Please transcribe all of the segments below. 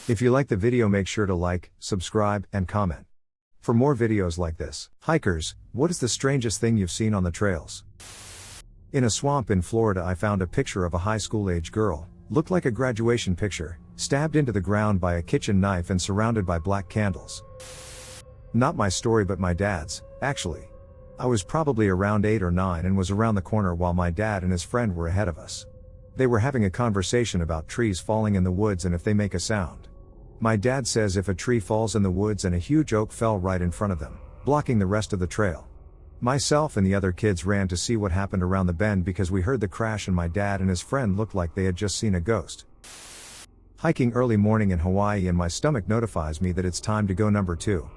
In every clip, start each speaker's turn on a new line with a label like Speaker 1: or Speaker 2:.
Speaker 1: If you like the video, make sure to like, subscribe, and comment. For more videos like this. Hikers, what is the strangest thing you've seen on the trails? In a swamp in Florida, I found a picture of a high school-age girl, looked like a graduation picture, stabbed into the ground by a kitchen knife and surrounded by black candles. Not my story, but my dad's, actually. I was probably around 8 or 9 and was around the corner while my dad and his friend were ahead of us. They were having a conversation about trees falling in the woods and if they make a sound. My dad says if a tree falls in the woods and a huge oak fell right in front of them, blocking the rest of the trail. Myself and the other kids ran to see what happened around the bend because we heard the crash and my dad and his friend looked like they had just seen a ghost. Hiking early morning in Hawaii and my stomach notifies me that it's time to go number 2.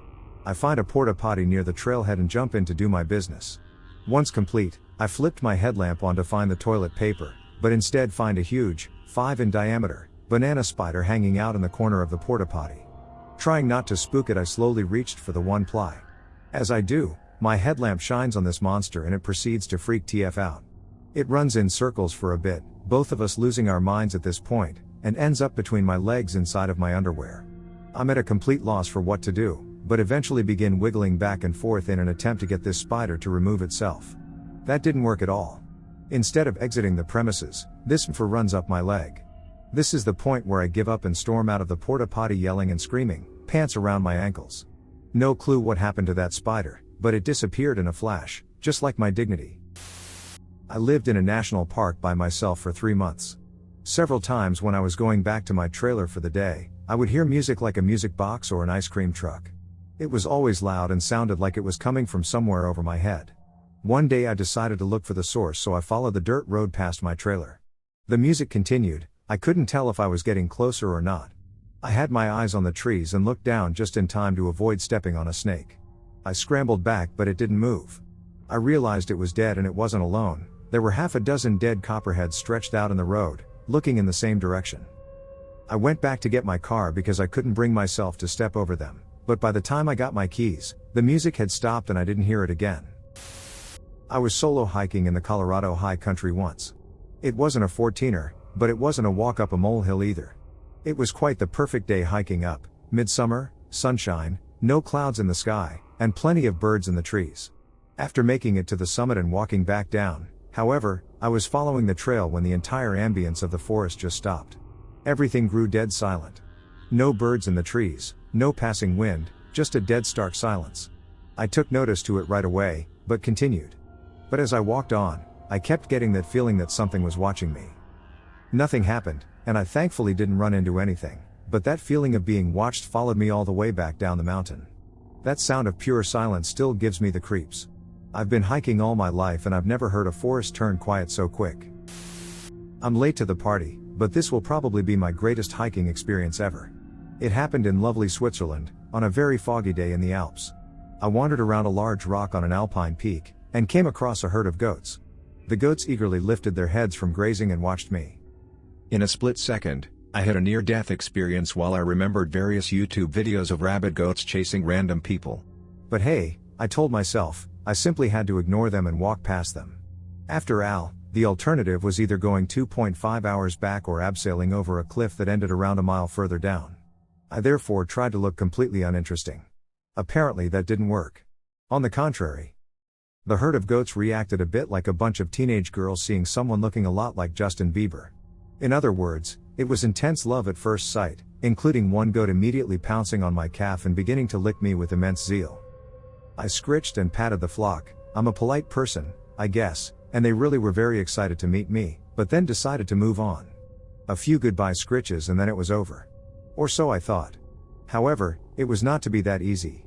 Speaker 1: I find a porta potty near the trailhead and jump in to do my business. Once complete, I flipped my headlamp on to find the toilet paper, but instead find a huge, 5 in diameter, banana spider hanging out in the corner of the porta potty. Trying not to spook it, I slowly reached for the 1-ply. As I do, my headlamp shines on this monster and it proceeds to freak TF out. It runs in circles for a bit, both of us losing our minds at this point, and ends up between my legs inside of my underwear. I'm at a complete loss for what to do, but eventually begin wiggling back and forth in an attempt to get this spider to remove itself. That didn't work at all. Instead of exiting the premises, this mfr runs up my leg. This is the point where I give up and storm out of the porta potty yelling and screaming, pants around my ankles. No clue what happened to that spider, but it disappeared in a flash, just like my dignity. I lived in a national park by myself for 3 months. Several times when I was going back to my trailer for the day, I would hear music like a music box or an ice cream truck. It was always loud and sounded like it was coming from somewhere over my head. One day I decided to look for the source, so I followed the dirt road past my trailer. The music continued. I couldn't tell if I was getting closer or not. I had my eyes on the trees and looked down just in time to avoid stepping on a snake. I scrambled back, but it didn't move. I realized it was dead and it wasn't alone. There were half a dozen dead copperheads stretched out in the road, looking in the same direction. I went back to get my car because I couldn't bring myself to step over them, but by the time I got my keys, the music had stopped and I didn't hear it again. I was solo hiking in the Colorado high country once. It wasn't a 14er, but it wasn't a walk up a molehill either. It was quite the perfect day hiking up, midsummer, sunshine, no clouds in the sky, and plenty of birds in the trees. After making it to the summit and walking back down, however, I was following the trail when the entire ambience of the forest just stopped. Everything grew dead silent. No birds in the trees, no passing wind, just a dead stark silence. I took notice to it right away, but continued. But as I walked on, I kept getting that feeling that something was watching me. Nothing happened, and I thankfully didn't run into anything, but that feeling of being watched followed me all the way back down the mountain. That sound of pure silence still gives me the creeps. I've been hiking all my life and I've never heard a forest turn quiet so quick. I'm late to the party, but this will probably be my greatest hiking experience ever. It happened in lovely Switzerland, on a very foggy day in the Alps. I wandered around a large rock on an Alpine peak, and came across a herd of goats. The goats eagerly lifted their heads from grazing and watched me. In a split second, I had a near-death experience while I remembered various YouTube videos of rabid goats chasing random people. But hey, I told myself, I simply had to ignore them and walk past them. After all, the alternative was either going 2.5 hours back or abseiling over a cliff that ended around a mile further down. I therefore tried to look completely uninteresting. Apparently that didn't work. On the contrary, the herd of goats reacted a bit like a bunch of teenage girls seeing someone looking a lot like Justin Bieber. In other words, it was intense love at first sight, including one goat immediately pouncing on my calf and beginning to lick me with immense zeal. I scritched and patted the flock. I'm a polite person, I guess, and they really were very excited to meet me, but then decided to move on. A few goodbye scritches and then it was over. Or so I thought. However, it was not to be that easy.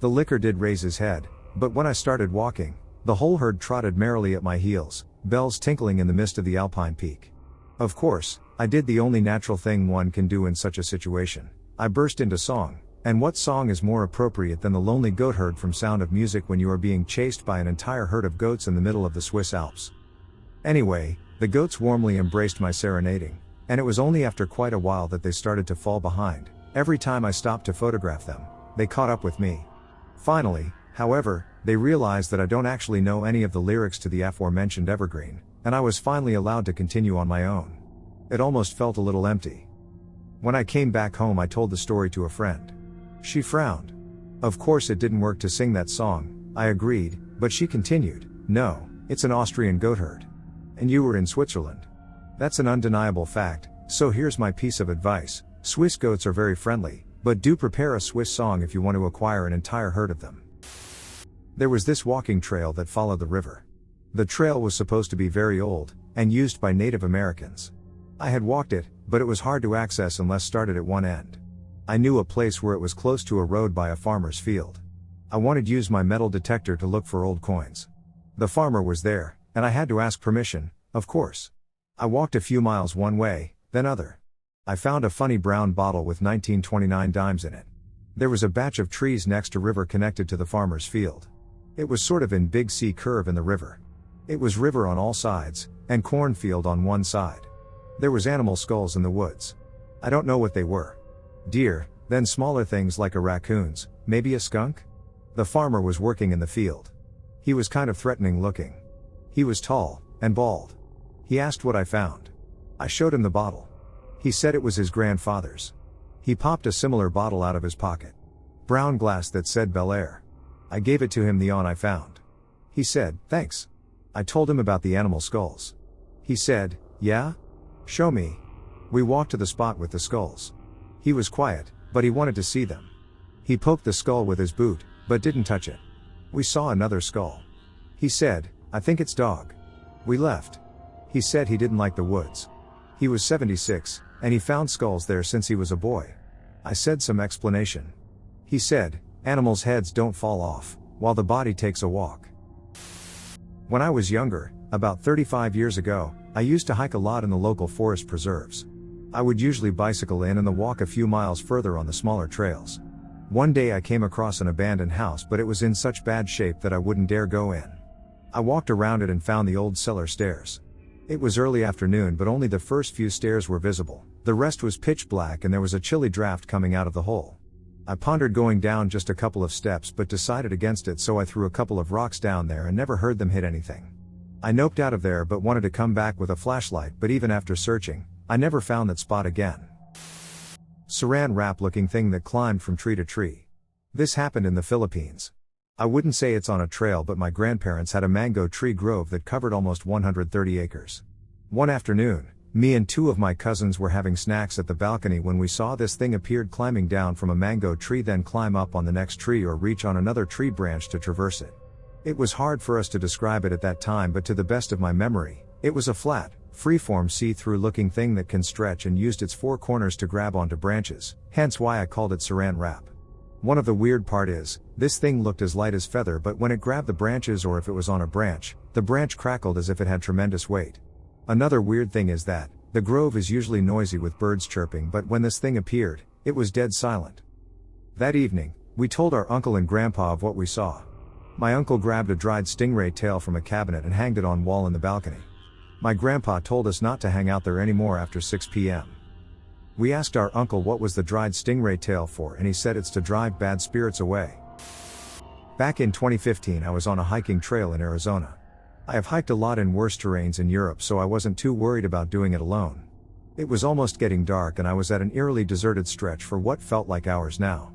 Speaker 1: The licker did raise his head, but when I started walking, the whole herd trotted merrily at my heels, bells tinkling in the mist of the Alpine peak. Of course, I did the only natural thing one can do in such a situation. I burst into song, and what song is more appropriate than the lonely goat herd from Sound of Music when you are being chased by an entire herd of goats in the middle of the Swiss Alps. Anyway, the goats warmly embraced my serenading, and it was only after quite a while that they started to fall behind. Every time I stopped to photograph them, they caught up with me. Finally, however, they realized that I don't actually know any of the lyrics to the aforementioned evergreen, and I was finally allowed to continue on my own. It almost felt a little empty. When I came back home, I told the story to a friend. She frowned. Of course it didn't work to sing that song, I agreed, but she continued, no, it's an Austrian goat herd. And you were in Switzerland. That's an undeniable fact, so here's my piece of advice. Swiss goats are very friendly, but do prepare a Swiss song if you want to acquire an entire herd of them. There was this walking trail that followed the river. The trail was supposed to be very old, and used by Native Americans. I had walked it, but it was hard to access unless started at one end. I knew a place where it was close to a road by a farmer's field. I wanted to use my metal detector to look for old coins. The farmer was there, and I had to ask permission, of course. I walked a few miles one way, then other. I found a funny brown bottle with 1929 dimes in it. There was a batch of trees next to river connected to the farmer's field. It was sort of in big C curve in the river. It was river on all sides, and cornfield on one side. There was animal skulls in the woods. I don't know what they were. Deer, then smaller things like a raccoons, maybe a skunk? The farmer was working in the field. He was kind of threatening looking. He was tall, and bald. He asked what I found. I showed him the bottle. He said it was his grandfather's. He popped a similar bottle out of his pocket. Brown glass that said Bel Air. I gave it to him the on I found. He said, thanks. I told him about the animal skulls. He said, yeah? Show me. We walked to the spot with the skulls. He was quiet, but he wanted to see them. He poked the skull with his boot, but didn't touch it. We saw another skull. He said, I think it's dog. We left. He said he didn't like the woods. He was 76, and he found skulls there since he was a boy. I said some explanation. He said, animals' heads don't fall off, while the body takes a walk. When I was younger, about 35 years ago, I used to hike a lot in the local forest preserves. I would usually bicycle in and then walk a few miles further on the smaller trails. One day I came across an abandoned house, but it was in such bad shape that I wouldn't dare go in. I walked around it and found the old cellar stairs. It was early afternoon, but only the first few stairs were visible. The rest was pitch black and there was a chilly draft coming out of the hole. I pondered going down just a couple of steps but decided against it, so I threw a couple of rocks down there and never heard them hit anything. I noped out of there but wanted to come back with a flashlight, but even after searching, I never found that spot again. Saran wrap looking thing that climbed from tree to tree. This happened in the Philippines. I wouldn't say it's on a trail, but my grandparents had a mango tree grove that covered almost 130 acres. One afternoon, me and two of my cousins were having snacks at the balcony when we saw this thing appeared climbing down from a mango tree, then climb up on the next tree or reach on another tree branch to traverse it. It was hard for us to describe it at that time, but to the best of my memory, it was a flat, freeform see-through looking thing that can stretch and used its four corners to grab onto branches, hence why I called it saran wrap. One of the weird part is, this thing looked as light as feather, but when it grabbed the branches or if it was on a branch, the branch crackled as if it had tremendous weight. Another weird thing is that, the grove is usually noisy with birds chirping, but when this thing appeared, it was dead silent. That evening, we told our uncle and grandpa of what we saw. My uncle grabbed a dried stingray tail from a cabinet and hanged it on wall in the balcony. My grandpa told us not to hang out there anymore after 6 p.m. We asked our uncle what was the dried stingray tail for, and he said it's to drive bad spirits away. Back in 2015 I was on a hiking trail in Arizona. I have hiked a lot in worse terrains in Europe, so I wasn't too worried about doing it alone. It was almost getting dark and I was at an eerily deserted stretch for what felt like hours now.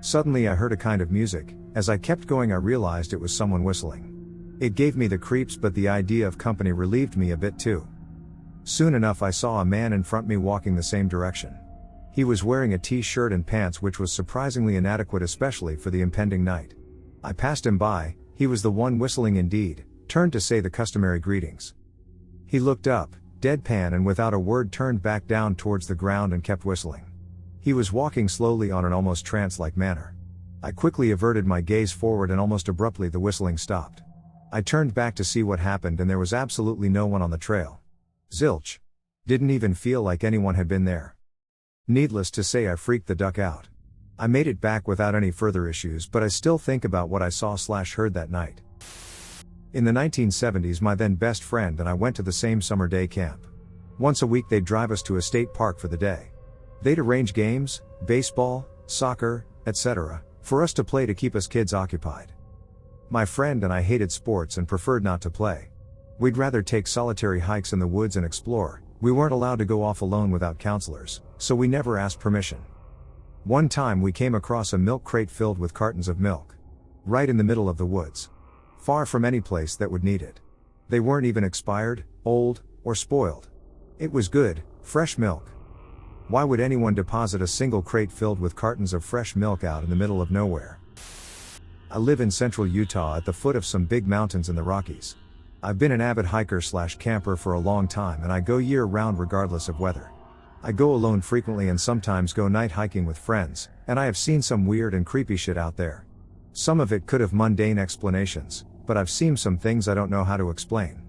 Speaker 1: Suddenly I heard a kind of music. As I kept going I realized it was someone whistling. It gave me the creeps, but the idea of company relieved me a bit too. Soon enough I saw a man in front of me walking the same direction. He was wearing a t-shirt and pants, which was surprisingly inadequate especially for the impending night. I passed him by, he was the one whistling indeed, turned to say the customary greetings. He looked up, deadpan, and without a word turned back down towards the ground and kept whistling. He was walking slowly on an almost trance-like manner. I quickly averted my gaze forward and almost abruptly the whistling stopped. I turned back to see what happened and there was absolutely no one on the trail. Zilch. Didn't even feel like anyone had been there. Needless to say I freaked the duck out. I made it back without any further issues, but I still think about what I saw/heard that night. In the 1970s my then best friend and I went to the same summer day camp. Once a week they'd drive us to a state park for the day. They'd arrange games, baseball, soccer, etc., for us to play to keep us kids occupied. My friend and I hated sports and preferred not to play. We'd rather take solitary hikes in the woods and explore, We weren't allowed to go off alone without counselors, so we never asked permission. One time we came across a milk crate filled with cartons of milk. Right in the middle of the woods. Far from any place that would need it. They weren't even expired, old, or spoiled. It was good, fresh milk. Why would anyone deposit a single crate filled with cartons of fresh milk out in the middle of nowhere? I live in central Utah at the foot of some big mountains in the Rockies. I've been an avid hiker/camper for a long time, and I go year-round regardless of weather. I go alone frequently and sometimes go night hiking with friends, and I have seen some weird and creepy shit out there. Some of it could have mundane explanations, but I've seen some things I don't know how to explain.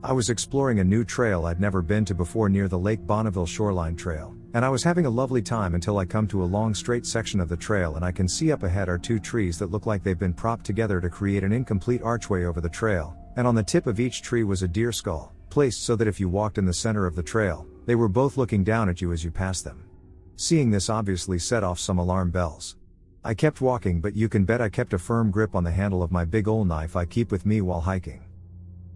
Speaker 1: I was exploring a new trail I'd never been to before near the Lake Bonneville Shoreline Trail, and I was having a lovely time until I come to a long straight section of the trail and I can see up ahead are two trees that look like they've been propped together to create an incomplete archway over the trail, and on the tip of each tree was a deer skull, placed so that if you walked in the center of the trail, they were both looking down at you as you passed them. Seeing this obviously set off some alarm bells. I kept walking, but you can bet I kept a firm grip on the handle of my big ol' knife I keep with me while hiking.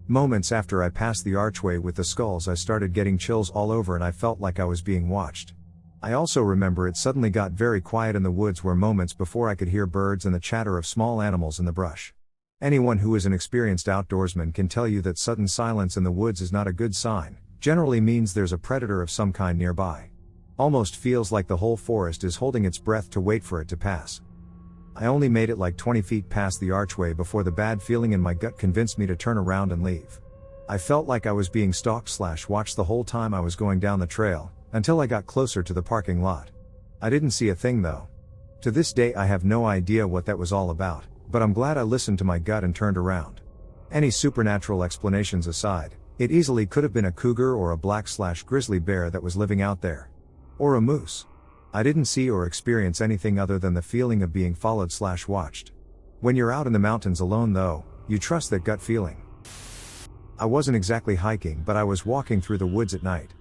Speaker 1: Moments after I passed the archway with the skulls, I started getting chills all over and I felt like I was being watched. I also remember it suddenly got very quiet in the woods where moments before I could hear birds and the chatter of small animals in the brush. Anyone who is an experienced outdoorsman can tell you that sudden silence in the woods is not a good sign, generally means there's a predator of some kind nearby. Almost feels like the whole forest is holding its breath to wait for it to pass. I only made it like 20 feet past the archway before the bad feeling in my gut convinced me to turn around and leave. I felt like I was being stalked/watched the whole time I was going down the trail, until I got closer to the parking lot. I didn't see a thing though. To this day I have no idea what that was all about, but I'm glad I listened to my gut and turned around. Any supernatural explanations aside, it easily could have been a cougar or a black/grizzly bear that was living out there. Or a moose. I didn't see or experience anything other than the feeling of being followed/watched. When you're out in the mountains alone though, you trust that gut feeling. I wasn't exactly hiking, but I was walking through the woods at night.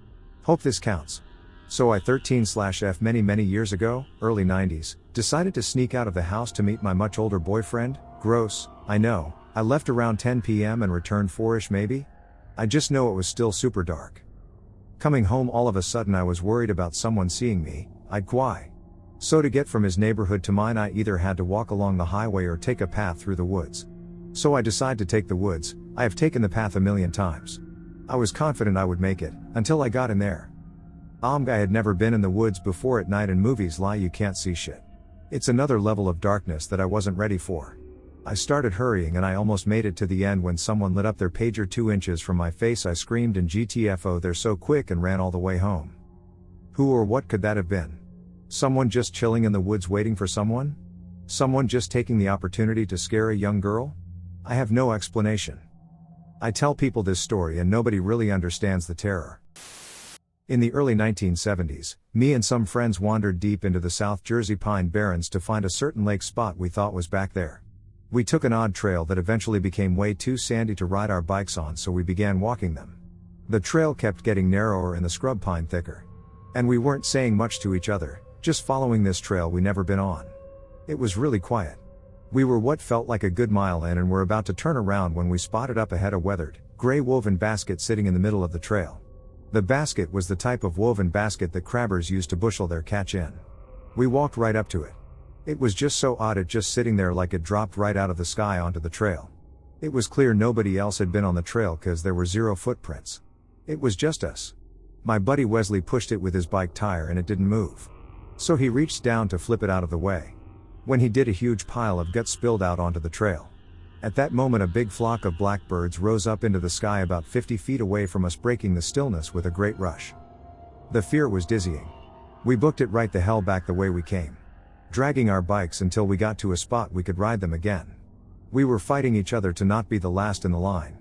Speaker 1: Hope this counts. So I 13/F many years ago, early 90s, decided to sneak out of the house to meet my much older boyfriend. Gross, I know. I left around 10 p.m. and returned 4ish maybe? I just know it was still super dark. Coming home all of a sudden I was worried about someone seeing me. I'd quie. So to get from his neighborhood to mine I either had to walk along the highway or take a path through the woods. So I decided to take the woods. I have taken the path a million times. I was confident I would make it, until I got in there. I had never been in the woods before at night, and movies lie, you can't see shit. It's another level of darkness that I wasn't ready for. I started hurrying and I almost made it to the end when someone lit up their pager 2 inches from my face. I screamed in GTFO, they're so quick, and ran all the way home. Who or what could that have been? Someone just chilling in the woods waiting for someone? Someone just taking the opportunity to scare a young girl? I have no explanation. I tell people this story and nobody really understands the terror. In the early 1970s, me and some friends wandered deep into the South Jersey Pine Barrens to find a certain lake spot we thought was back there. We took an odd trail that eventually became way too sandy to ride our bikes on, so we began walking them. The trail kept getting narrower and the scrub pine thicker. And we weren't saying much to each other, just following this trail we never been on. It was really quiet. We were what felt like a good mile in and were about to turn around when we spotted up ahead a weathered, gray woven basket sitting in the middle of the trail. The basket was the type of woven basket that crabbers use to bushel their catch in. We walked right up to it. It was just so odd, it just sitting there like it dropped right out of the sky onto the trail. It was clear nobody else had been on the trail cause there were 0 footprints. It was just us. My buddy Wesley pushed it with his bike tire and it didn't move. So he reached down to flip it out of the way. When he did, a huge pile of guts spilled out onto the trail. At that moment a big flock of blackbirds rose up into the sky about 50 feet away from us, breaking the stillness with a great rush. The fear was dizzying. We booked it right the hell back the way we came. Dragging our bikes until we got to a spot we could ride them again. We were fighting each other to not be the last in the line.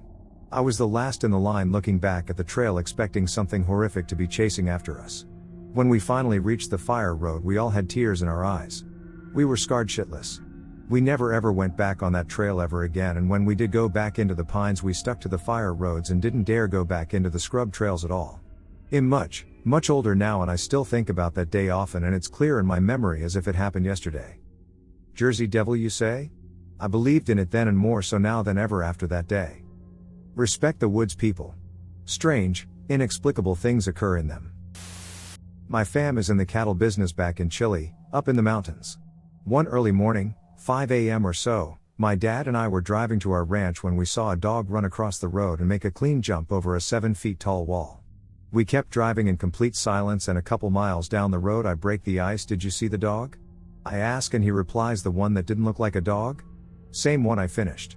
Speaker 1: I was the last in the line, looking back at the trail expecting something horrific to be chasing after us. When we finally reached the fire road we all had tears in our eyes. We were scarred shitless. We never ever went back on that trail ever again, and when we did go back into the pines we stuck to the fire roads and didn't dare go back into the scrub trails at all. I'm much older now and I still think about that day often, and it's clear in my memory as if it happened yesterday. Jersey Devil, you say? I believed in it then and more so now than ever after that day. Respect the woods, people. Strange, Inexplicable things occur in them. My fam is in the cattle business back in Chile, up in the mountains. One early morning, 5 a.m. or so, my dad and I were driving to our ranch when we saw a dog run across the road and make a clean jump over a 7 feet tall wall. We kept driving in complete silence, and a couple miles down the road I break the ice. "Did you see the dog?" I ask, and he replies, "The one that didn't look like a dog?" "Same one," I finished.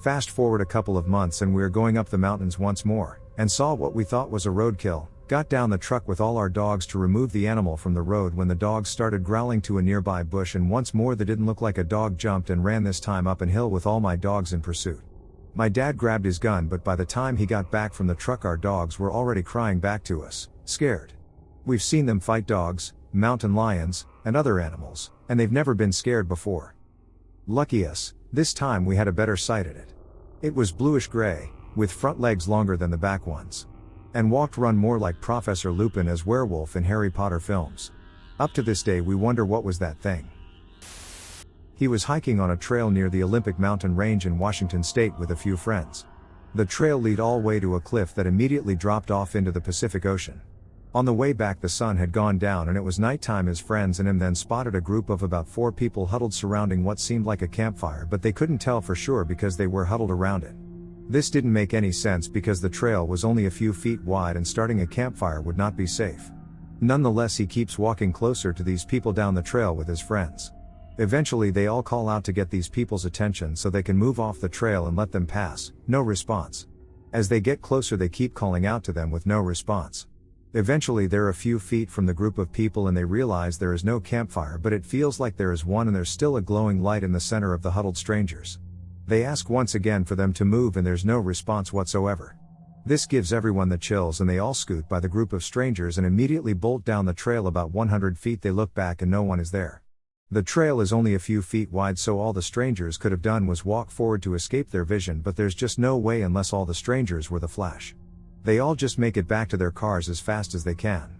Speaker 1: Fast forward a couple of months and we are going up the mountains once more, and saw what we thought was a roadkill, got down the truck with all our dogs to remove the animal from the road when the dog started growling to a nearby bush, and once more the didn't look like a dog jumped and ran, this time up an hill with all my dogs in pursuit. My dad grabbed his gun, but by the time he got back from the truck our dogs were already crying back to us, scared. We've seen them fight dogs, mountain lions, and other animals, and they've never been scared before. Lucky us, this time we had a better sight at it. It was bluish gray, with front legs longer than the back ones. And walked run more like Professor Lupin as werewolf in Harry Potter films. Up to this day we wonder what was that thing. He was hiking on a trail near the Olympic mountain range in Washington state with a few friends. The trail led all the way to a cliff that immediately dropped off into the Pacific Ocean. On the way back the sun had gone down and it was nighttime. His friends and him then spotted a group of about 4 people huddled surrounding what seemed like a campfire, but they couldn't tell for sure because they were huddled around it. This didn't make any sense because the trail was only a few feet wide and starting a campfire would not be safe. Nonetheless, he keeps walking closer to these people down the trail with his friends. Eventually they all call out to get these people's attention so they can move off the trail and let them pass. No response. As they get closer they keep calling out to them with no response. Eventually they're a few feet from the group of people and they realize there is no campfire, but it feels like there is one, and there's still a glowing light in the center of the huddled strangers. They ask once again for them to move and there's no response whatsoever. This gives everyone the chills and they all scoot by the group of strangers and immediately bolt down the trail. About 100 feet they look back and no one is there. The trail is only a few feet wide, so all the strangers could have done was walk forward to escape their vision, but there's just no way unless all the strangers were the Flash. They all just make it back to their cars as fast as they can.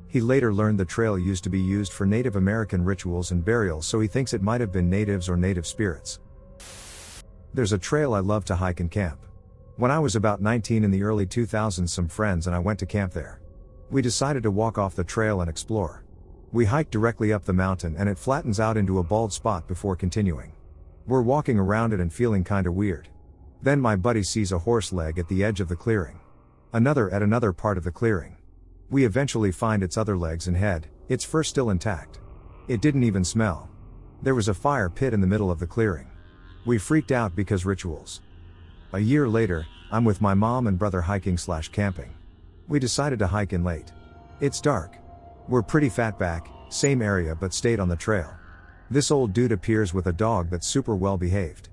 Speaker 1: He later learned the trail used to be used for Native American rituals and burials, so he thinks it might have been natives or native spirits. There's a trail I love to hike and camp. When I was about 19 in the early 2000s, some friends and I went to camp there. We decided to walk off the trail and explore. We hiked directly up the mountain and it flattens out into a bald spot before continuing. We're walking around it and feeling kinda weird. Then my buddy sees a horse leg at the edge of the clearing. Another at another part of the clearing. We eventually find its other legs and head, its fur still intact. It didn't even smell. There was a fire pit in the middle of the clearing. We freaked out because rituals. A year later, I'm with my mom and brother hiking/camping. We decided to hike in late. It's dark. We're pretty fat back, same area but stayed on the trail. This old dude appears with a dog that's super well behaved.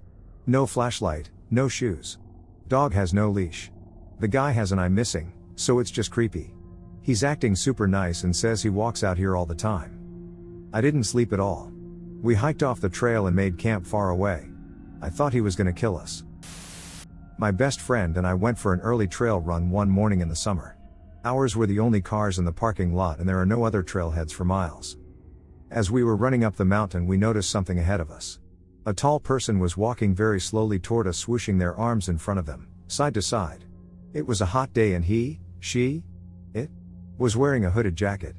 Speaker 1: No flashlight, no shoes. Dog has no leash. The guy has an eye missing, so it's just creepy. He's acting super nice and says he walks out here all the time. I didn't sleep at all. We hiked off the trail and made camp far away. I thought he was gonna kill us. My best friend and I went for an early trail run one morning in the summer. Ours were the only cars in the parking lot and there are no other trailheads for miles. As we were running up the mountain we noticed something ahead of us. A tall person was walking very slowly toward us, swooshing their arms in front of them, side to side. It was a hot day and it was wearing a hooded jacket.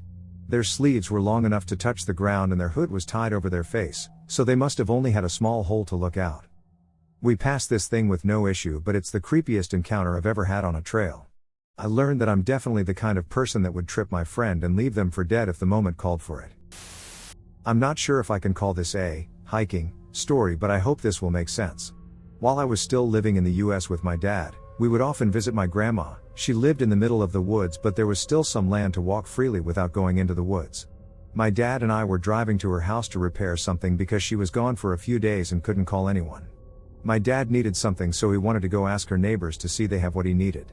Speaker 1: Their sleeves were long enough to touch the ground and their hood was tied over their face, so they must have only had a small hole to look out. We passed this thing with no issue, but it's the creepiest encounter I've ever had on a trail. I learned that I'm definitely the kind of person that would trip my friend and leave them for dead if the moment called for it. I'm not sure if I can call this a hiking story, but I hope this will make sense. While I was still living in the US with my dad, we would often visit my grandma. She lived in the middle of the woods, but there was still some land to walk freely without going into the woods. My dad and I were driving to her house to repair something because she was gone for a few days and couldn't call anyone. My dad needed something, so he wanted to go ask her neighbors to see they have what he needed.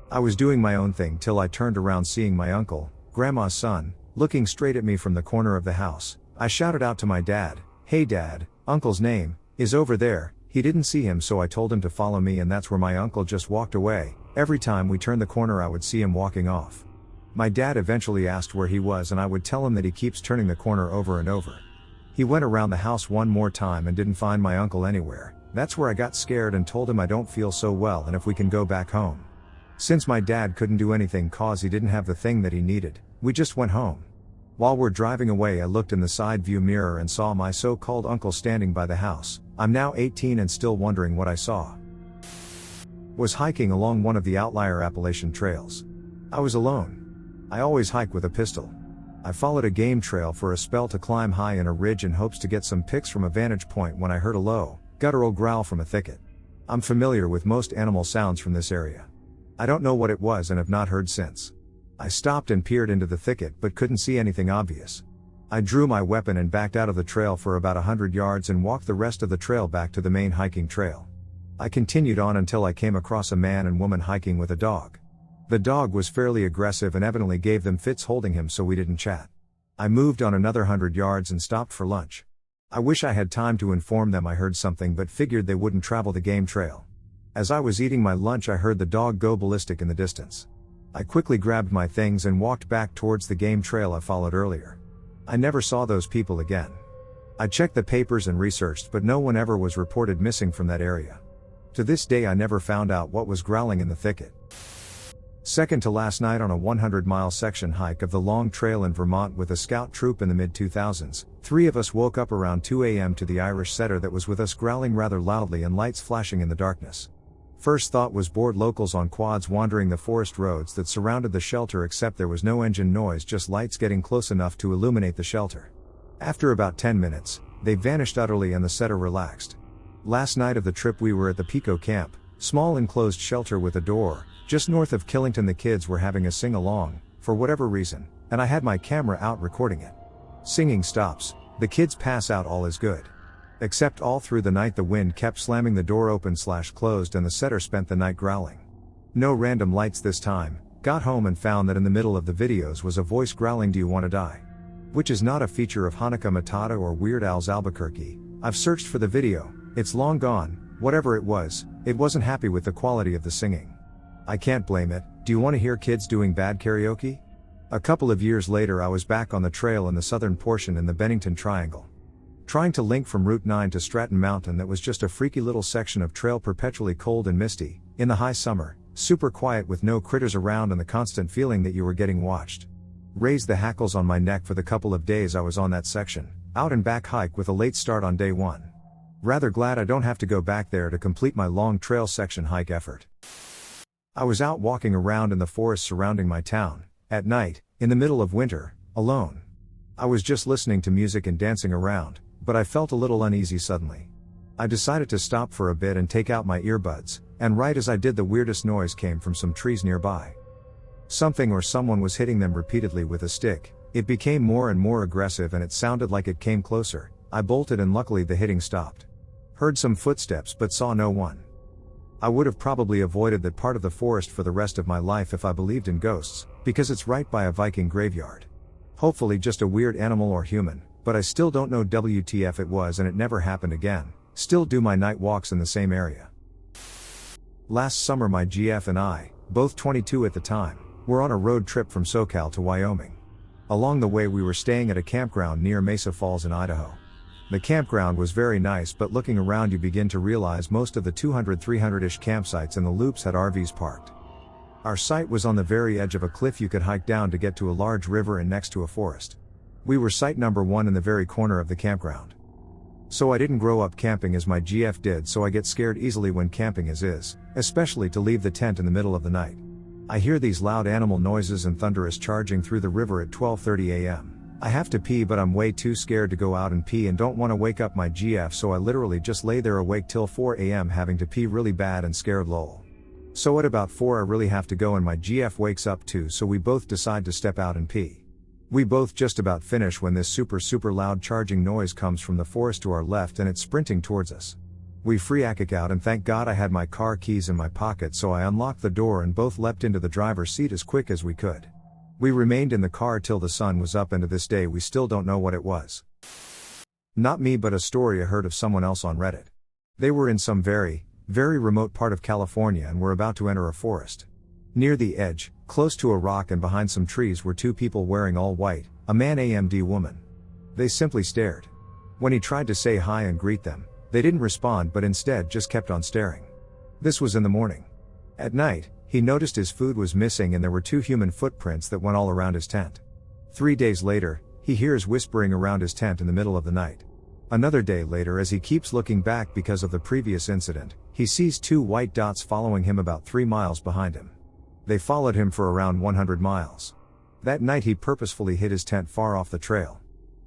Speaker 1: I was doing my own thing till I turned around, seeing my uncle, grandma's son, looking straight at me from the corner of the house. I shouted out to my dad, "Hey dad, uncle's name is over there." He didn't see him, so I told him to follow me, and that's where my uncle just walked away. Every time we turned the corner I would see him walking off. My dad eventually asked where he was and I would tell him that he keeps turning the corner over and over. He went around the house one more time and didn't find my uncle anywhere. That's where I got scared and told him I don't feel so well and if we can go back home. Since my dad couldn't do anything cause he didn't have the thing that he needed, we just went home. While we're driving away I looked in the side view mirror and saw my so-called uncle standing by the house. I'm now 18 and still wondering what I saw. Was hiking along one of the outlier Appalachian trails. I was alone. I always hike with a pistol. I followed a game trail for a spell to climb high in a ridge in hopes to get some pics from a vantage point when I heard a low, guttural growl from a thicket. I'm familiar with most animal sounds from this area. I don't know what it was and have not heard since. I stopped and peered into the thicket but couldn't see anything obvious. I drew my weapon and backed out of the trail for about 100 yards and walked the rest of the trail back to the main hiking trail. I continued on until I came across a man and woman hiking with a dog. The dog was fairly aggressive and evidently gave them fits holding him, so we didn't chat. I moved on another 100 yards and stopped for lunch. I wish I had time to inform them I heard something but figured they wouldn't travel the game trail. As I was eating my lunch I heard the dog go ballistic in the distance. I quickly grabbed my things and walked back towards the game trail I followed earlier. I never saw those people again. I checked the papers and researched but no one ever was reported missing from that area. To this day I never found out what was growling in the thicket. Second to last night on a 100-mile section hike of the Long Trail in Vermont with a scout troop in the mid-2000s, 3 of us woke up around 2 a.m. to the Irish setter that was with us growling rather loudly and lights flashing in the darkness. First thought was bored locals on quads wandering the forest roads that surrounded the shelter, except there was no engine noise, just lights getting close enough to illuminate the shelter. After about 10 minutes, they vanished utterly and the setter relaxed. Last night of the trip we were at the Pico Camp, small enclosed shelter with a door, just north of Killington. The kids were having a sing-along, for whatever reason, and I had my camera out recording it. Singing stops, the kids pass out, all is good. Except all through the night the wind kept slamming the door open/closed and the setter spent the night growling. No random lights this time. Got home and found that in the middle of the videos was a voice growling, "Do you want to die?" Which is not a feature of Hanukkah Matata or Weird Al's Albuquerque. I've searched for the video, it's long gone. Whatever it wasn't happy with the quality of the singing. I can't blame it. Do you want to hear kids doing bad karaoke? A couple of years later I was back on the trail in the southern portion in the Bennington Triangle. Trying to link from Route 9 to Stratton Mountain that was just a freaky little section of trail, perpetually cold and misty, in the high summer, super quiet with no critters around and the constant feeling that you were getting watched. Raised the hackles on my neck for the couple of days I was on that section, out and back hike with a late start on day 1. Rather glad I don't have to go back there to complete my long trail section hike effort. I was out walking around in the forest surrounding my town, at night, in the middle of winter, alone. I was just listening to music and dancing around, but I felt a little uneasy suddenly. I decided to stop for a bit and take out my earbuds, and right as I did the weirdest noise came from some trees nearby. Something or someone was hitting them repeatedly with a stick. It became more and more aggressive and it sounded like it came closer. I bolted and luckily the hitting stopped. Heard some footsteps but saw no one. I would have probably avoided that part of the forest for the rest of my life if I believed in ghosts, because it's right by a Viking graveyard. Hopefully just a weird animal or human, but I still don't know WTF it was and it never happened again. Still do my night walks in the same area. Last summer my GF and I, both 22 at the time, were on a road trip from SoCal to Wyoming. Along the way we were staying at a campground near Mesa Falls in Idaho. The campground was very nice, but looking around you begin to realize most of the 200-300-ish campsites in the loops had RVs parked. Our site was on the very edge of a cliff you could hike down to get to a large river and next to a forest. We were site number 1 in the very corner of the campground. So I didn't grow up camping as my GF did, so I get scared easily when camping is, especially to leave the tent in the middle of the night. I hear these loud animal noises and thunderous charging through the river at 12:30 a.m. I have to pee but I'm way too scared to go out and pee and don't want to wake up my GF, so I literally just lay there awake till 4 a.m. having to pee really bad and scared lol. So at about 4 I really have to go and my GF wakes up too, so we both decide to step out and pee. We both just about finish when this super loud charging noise comes from the forest to our left and it's sprinting towards us. We free-akick out and thank God I had my car keys in my pocket, so I unlocked the door and both leapt into the driver's seat as quick as we could. We remained in the car till the sun was up and to this day we still don't know what it was. Not me, but a story I heard of someone else on Reddit. They were in some very remote part of California and were about to enter a forest. Near the edge, close to a rock and behind some trees were 2 people wearing all white, a man and woman. They simply stared. When he tried to say hi and greet them, they didn't respond but instead just kept on staring. This was in the morning. At night, He noticed his food was missing and there were 2 human footprints that went all around his tent. 3 days later, he hears whispering around his tent in the middle of the night. Another day later, as he keeps looking back because of the previous incident, he sees 2 white dots following him about 3 miles behind him. They followed him for around 100 miles. That night he purposefully hid his tent far off the trail.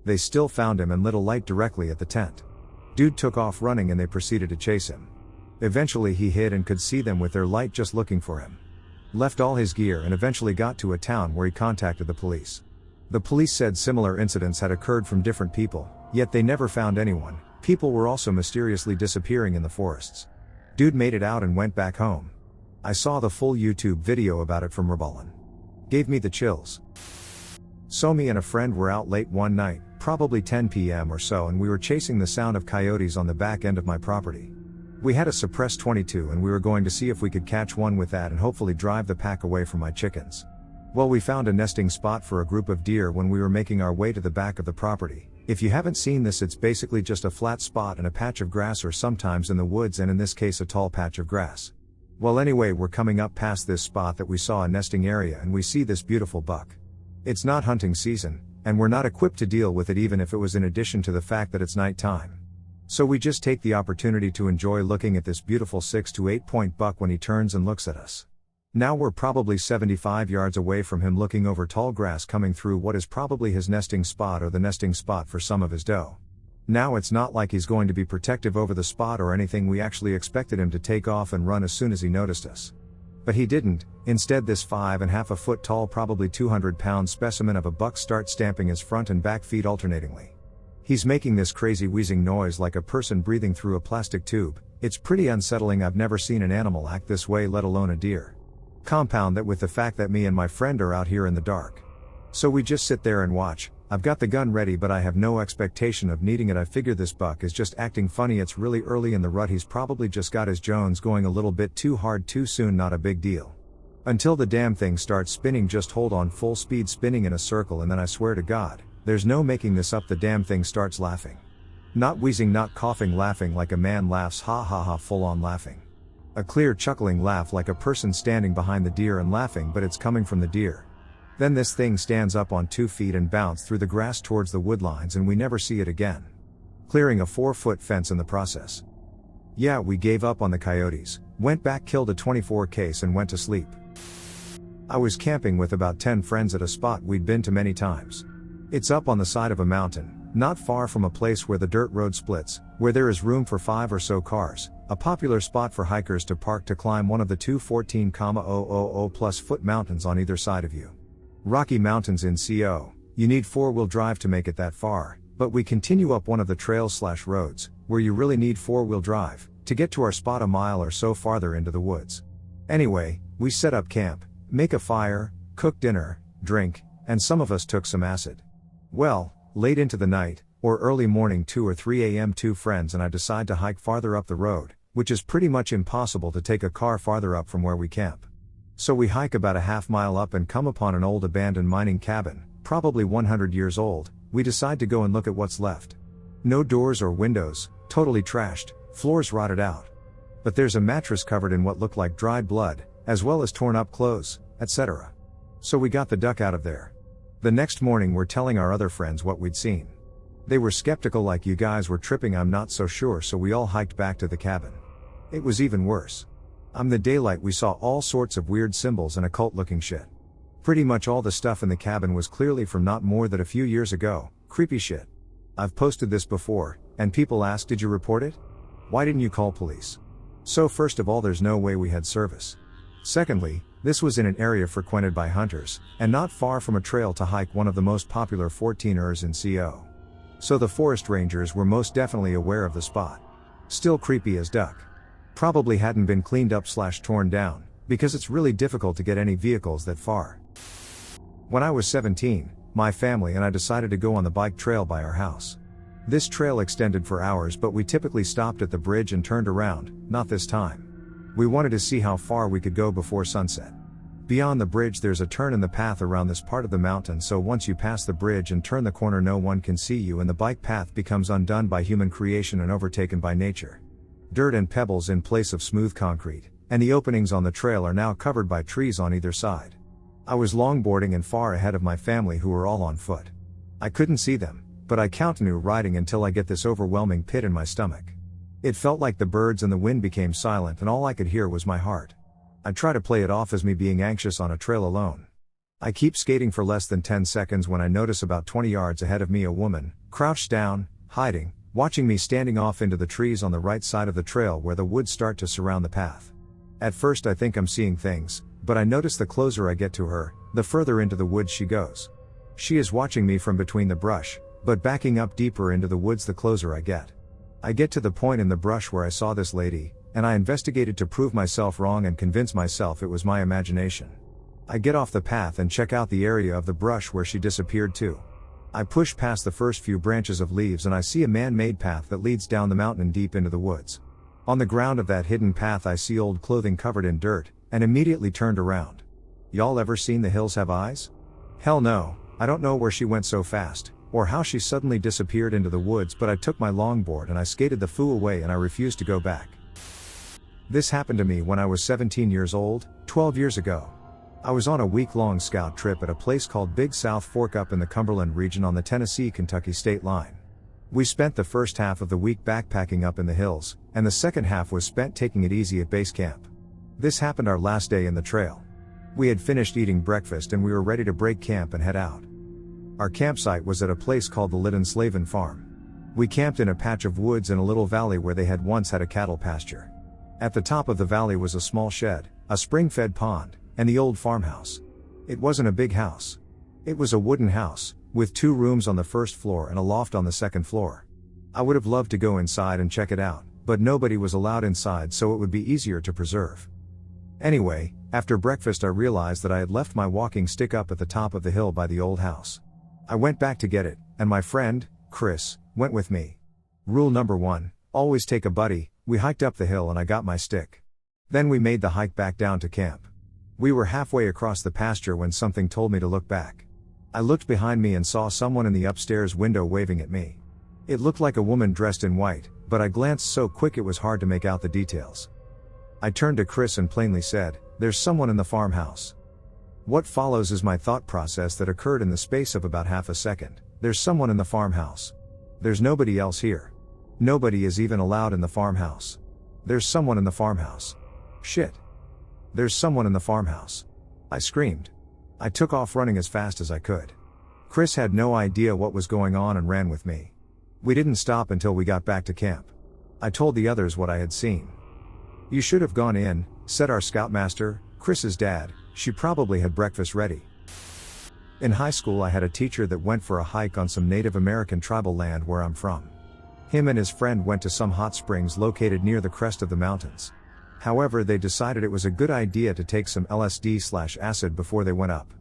Speaker 1: They still found him and lit a light directly at the tent. Dude took off running and they proceeded to chase him. Eventually he hid and could see them with their light just looking for him. Left all his gear and eventually got to a town where he contacted the police. The police said similar incidents had occurred from different people, yet they never found anyone. People were also mysteriously disappearing in the forests. Dude made it out and went back home. I saw the full YouTube video about it from Rabalin. Gave me the chills. So me and a friend were out late one night, probably 10 p.m. or so, and we were chasing the sound of coyotes on the back end of my property. We had a suppressed 22 and we were going to see if we could catch one with that and hopefully drive the pack away from my chickens. Well, we found a nesting spot for a group of deer when we were making our way to the back of the property. If you haven't seen this, it's basically just a flat spot and a patch of grass, or sometimes in the woods and in this case a tall patch of grass. Well, anyway, we're coming up past this spot that we saw a nesting area and we see this beautiful buck. It's not hunting season, and we're not equipped to deal with it even if it was in addition to the fact that it's nighttime. So we just take the opportunity to enjoy looking at this beautiful 6 to 8 point buck when he turns and looks at us. Now we're probably 75 yards away from him looking over tall grass coming through what is probably his nesting spot or the nesting spot for some of his doe. Now it's not like he's going to be protective over the spot or anything. We actually expected him to take off and run as soon as he noticed us. But he didn't. Instead, this 5.5 foot tall, probably 200-pound specimen of a buck starts stamping his front and back feet alternatingly. He's making this crazy wheezing noise like a person breathing through a plastic tube. It's pretty unsettling. I've never seen an animal act this way, let alone a deer. Compound that with the fact that me and my friend are out here in the dark. So we just sit there and watch. I've got the gun ready, but I have no expectation of needing it. I figure this buck is just acting funny. It's really early in the rut. He's probably just got his Jones going a little bit too hard too soon. Not a big deal. Until the damn thing starts spinning. Just hold on, full speed spinning in a circle, and then I swear to God, there's no making this up, the damn thing starts laughing. Not wheezing, not coughing, laughing like a man laughs, ha ha ha, full on laughing. A clear chuckling laugh like a person standing behind the deer and laughing, but it's coming from the deer. Then this thing stands up on 2 feet and bounces through the grass towards the woodlines, and we never see it again. Clearing a 4-foot fence in the process. Yeah, we gave up on the coyotes, went back, killed a 24 case and went to sleep. I was camping with about 10 friends at a spot we'd been to many times. It's up on the side of a mountain, not far from a place where the dirt road splits, where there is room for 5 or so cars, a popular spot for hikers to park to climb one of the 214,000 plus foot mountains on either side of you. Rocky Mountains in CO. You need 4-wheel drive to make it that far, but we continue up one of the trails/roads, where you really need 4-wheel drive, to get to our spot a mile or so farther into the woods. Anyway, we set up camp, make a fire, cook dinner, drink, and some of us took some acid. Well, late into the night, or early morning 2 or 3 a.m. 2 friends and I decide to hike farther up the road, which is pretty much impossible to take a car farther up from where we camp. So we hike about a half mile up and come upon an old abandoned mining cabin, probably 100 years old. We decide to go and look at what's left. No doors or windows, totally trashed, floors rotted out. But there's a mattress covered in what looked like dried blood, as well as torn up clothes, etc. So we got the duck out of there. The next morning we're telling our other friends what we'd seen. They were skeptical, like, you guys were tripping. I'm not so sure. So we all hiked back to the cabin. It was even worse. In the daylight we saw all sorts of weird symbols and occult looking shit. Pretty much all the stuff in the cabin was clearly from not more than a few years ago. Creepy shit. I've posted this before, and people ask, did you report it? Why didn't you call police? So first of all, there's no way we had service. Secondly, this was in an area frequented by hunters, and not far from a trail to hike one of the most popular 14ers in CO. So the forest rangers were most definitely aware of the spot. Still creepy as duck. Probably hadn't been cleaned up/torn down, because it's really difficult to get any vehicles that far. When I was 17, my family and I decided to go on the bike trail by our house. This trail extended for hours, but we typically stopped at the bridge and turned around. Not this time. We wanted to see how far we could go before sunset. Beyond the bridge there's a turn in the path around this part of the mountain, so once you pass the bridge and turn the corner no one can see you, and the bike path becomes undone by human creation and overtaken by nature. Dirt and pebbles in place of smooth concrete, and the openings on the trail are now covered by trees on either side. I was longboarding and far ahead of my family who were all on foot. I couldn't see them, but I continued riding until I get this overwhelming pit in my stomach. It felt like the birds and the wind became silent and all I could hear was my heart. I try to play it off as me being anxious on a trail alone. I keep skating for less than 10 seconds when I notice about 20 yards ahead of me a woman, crouched down, hiding, watching me standing off into the trees on the right side of the trail where the woods start to surround the path. At first I think I'm seeing things, but I notice the closer I get to her, the further into the woods she goes. She is watching me from between the brush, but backing up deeper into the woods the closer I get. I get to the point in the brush where I saw this lady, and I investigated to prove myself wrong and convince myself it was my imagination. I get off the path and check out the area of the brush where she disappeared to. I push past the first few branches of leaves and I see a man-made path that leads down the mountain deep into the woods. On the ground of that hidden path I see old clothing covered in dirt, and immediately turned around. Y'all ever seen The Hills Have Eyes? Hell no, I don't know where she went so fast, or how she suddenly disappeared into the woods, but I took my longboard and I skated the foo away and I refused to go back. This happened to me when I was 17 years old, 12 years ago. I was on a week-long scout trip at a place called Big South Fork up in the Cumberland region on the Tennessee-Kentucky state line. We spent the first half of the week backpacking up in the hills, and the second half was spent taking it easy at base camp. This happened our last day in the trail. We had finished eating breakfast and we were ready to break camp and head out. Our campsite was at a place called the Liddon Slavin Farm. We camped in a patch of woods in a little valley where they had once had a cattle pasture. At the top of the valley was a small shed, a spring-fed pond, and the old farmhouse. It wasn't a big house. It was a wooden house, with 2 rooms on the first floor and a loft on the second floor. I would have loved to go inside and check it out, but nobody was allowed inside so it would be easier to preserve. Anyway, after breakfast I realized that I had left my walking stick up at the top of the hill by the old house. I went back to get it, and my friend, Chris, went with me. Rule number 1, always take a buddy. We hiked up the hill and I got my stick. Then we made the hike back down to camp. We were halfway across the pasture when something told me to look back. I looked behind me and saw someone in the upstairs window waving at me. It looked like a woman dressed in white, but I glanced so quick it was hard to make out the details. I turned to Chris and plainly said, "There's someone in the farmhouse." What follows is my thought process that occurred in the space of about half a second. There's someone in the farmhouse. There's nobody else here. Nobody is even allowed in the farmhouse. There's someone in the farmhouse. Shit. There's someone in the farmhouse. I screamed. I took off running as fast as I could. Chris had no idea what was going on and ran with me. We didn't stop until we got back to camp. I told the others what I had seen. "You should have gone in," said our scoutmaster, Chris's dad. "She probably had breakfast ready." In high school I had a teacher that went for a hike on some Native American tribal land where I'm from. Him and his friend went to some hot springs located near the crest of the mountains. However, they decided it was a good idea to take some LSD/acid before they went up.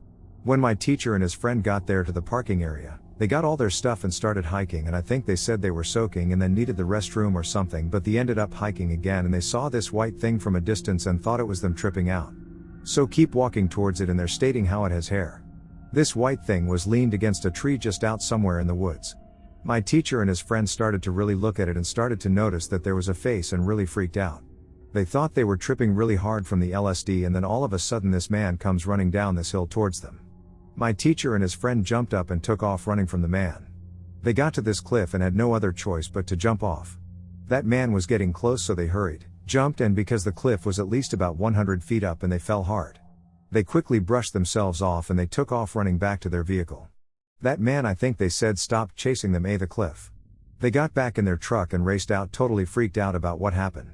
Speaker 1: When my teacher and his friend got there to the parking area, they got all their stuff and started hiking, and I think they said they were soaking and then needed the restroom or something, but they ended up hiking again and they saw this white thing from a distance and thought it was them tripping out. So keep walking towards it and they're stating how it has hair. This white thing was leaned against a tree just out somewhere in the woods. My teacher and his friend started to really look at it and started to notice that there was a face and really freaked out. They thought they were tripping really hard from the LSD, and then all of a sudden this man comes running down this hill towards them. My teacher and his friend jumped up and took off running from the man. They got to this cliff and had no other choice but to jump off. That man was getting close, so they hurried, jumped, and because the cliff was at least about 100 feet up and they fell hard. They quickly brushed themselves off and they took off running back to their vehicle. That man, I think they said, stopped chasing them the cliff. They got back in their truck and raced out, totally freaked out about what happened.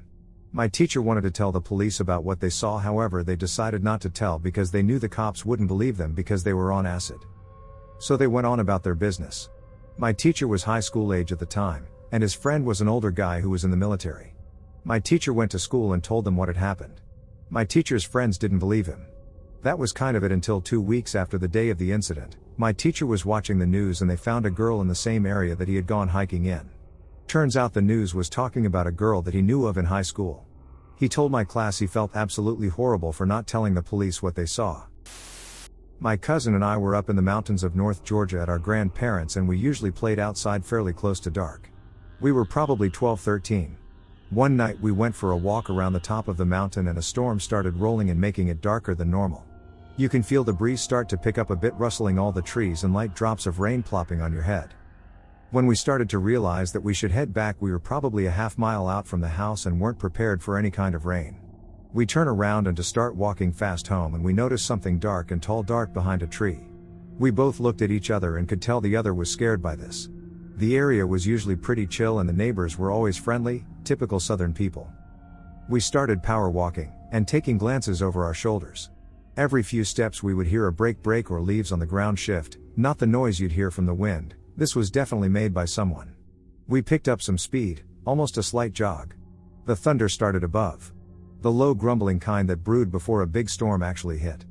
Speaker 1: My teacher wanted to tell the police about what they saw, however they decided not to tell because they knew the cops wouldn't believe them because they were on acid. So they went on about their business. My teacher was high school age at the time, and his friend was an older guy who was in the military. My teacher went to school and told them what had happened. My teacher's friends didn't believe him. That was kind of it until 2 weeks after the day of the incident. My teacher was watching the news and they found a girl in the same area that he had gone hiking in. Turns out the news was talking about a girl that he knew of in high school. He told my class he felt absolutely horrible for not telling the police what they saw. My cousin and I were up in the mountains of North Georgia at our grandparents', and we usually played outside fairly close to dark. We were probably 12-13. One night we went for a walk around the top of the mountain and a storm started rolling and making it darker than normal. You can feel the breeze start to pick up a bit, rustling all the trees and light drops of rain plopping on your head. When we started to realize that we should head back, we were probably a half-mile out from the house and weren't prepared for any kind of rain. We turn around and to start walking fast home, and we noticed something dark and tall dart behind a tree. We both looked at each other and could tell the other was scared by this. The area was usually pretty chill and the neighbors were always friendly, typical southern people. We started power walking, and taking glances over our shoulders. Every few steps we would hear a break or leaves on the ground shift, not the noise you'd hear from the wind. This was definitely made by someone. We picked up some speed, almost a slight jog. The thunder started above. The low grumbling kind that brewed before a big storm actually hit.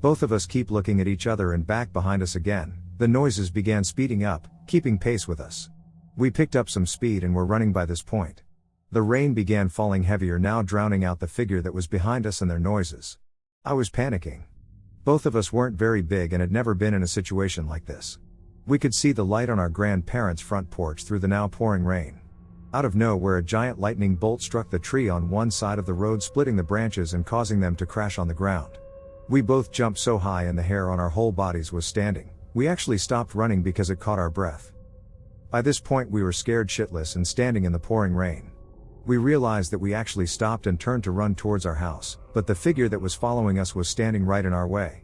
Speaker 1: Both of us keep looking at each other, and back behind us again, the noises began speeding up, keeping pace with us. We picked up some speed and were running by this point. The rain began falling heavier, now drowning out the figure that was behind us and their noises. I was panicking. Both of us weren't very big and had never been in a situation like this. We could see the light on our grandparents' front porch through the now pouring rain. Out of nowhere, a giant lightning bolt struck the tree on one side of the road, splitting the branches and causing them to crash on the ground. We both jumped so high and the hair on our whole bodies was standing. We actually stopped running because it caught our breath. By this point we were scared shitless and standing in the pouring rain. We realized that we actually stopped and turned to run towards our house, but the figure that was following us was standing right in our way.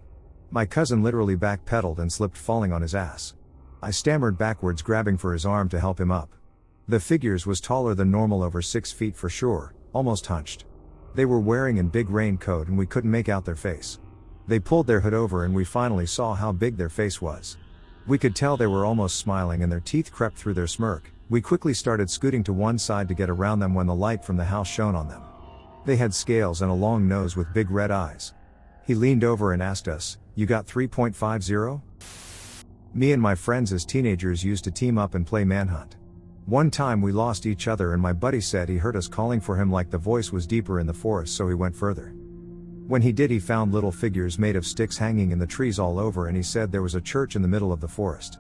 Speaker 1: My cousin literally backpedaled and slipped, falling on his ass. I stammered backwards, grabbing for his arm to help him up. The figures was taller than normal, over 6 feet for sure, almost hunched. They were wearing a big raincoat and we couldn't make out their face. They pulled their hood over and we finally saw how big their face was. We could tell they were almost smiling and their teeth crept through their smirk. We quickly started scooting to one side to get around them when the light from the house shone on them. They had scales and a long nose with big red eyes. He leaned over and asked us, "You got 3.50? Me and my friends as teenagers used to team up and play manhunt. One time we lost each other and my buddy said he heard us calling for him, like the voice was deeper in the forest, so he went further. When he did, he found little figures made of sticks hanging in the trees all over, and he said there was a church in the middle of the forest.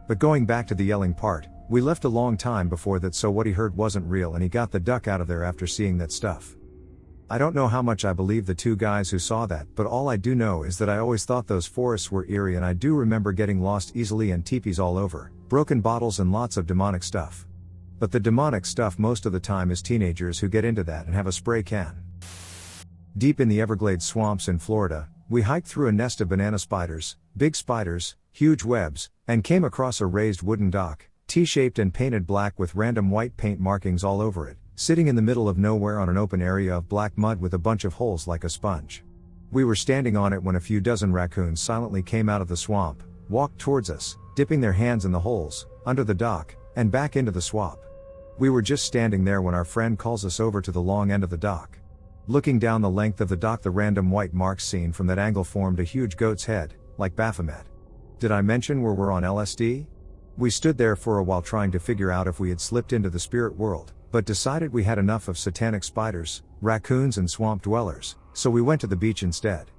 Speaker 1: But going back to the yelling part, we left a long time before that, so what he heard wasn't real and he got the duck out of there after seeing that stuff. I don't know how much I believe the two guys who saw that, but all I do know is that I always thought those forests were eerie, and I do remember getting lost easily and teepees all over, broken bottles and lots of demonic stuff. But the demonic stuff most of the time is teenagers who get into that and have a spray can. Deep in the Everglades swamps in Florida, we hiked through a nest of banana spiders, big spiders, huge webs, and came across a raised wooden dock, T-shaped and painted black with random white paint markings all over it, sitting in the middle of nowhere on an open area of black mud with a bunch of holes like a sponge. We were standing on it when a few dozen raccoons silently came out of the swamp, walked towards us, dipping their hands in the holes, under the dock, and back into the swamp. We were just standing there when our friend calls us over to the long end of the dock. Looking down the length of the dock, the random white marks seen from that angle formed a huge goat's head, like Baphomet. Did I mention we're on LSD? We stood there for a while trying to figure out if we had slipped into the spirit world, but decided we had enough of satanic spiders, raccoons and swamp dwellers, so we went to the beach instead.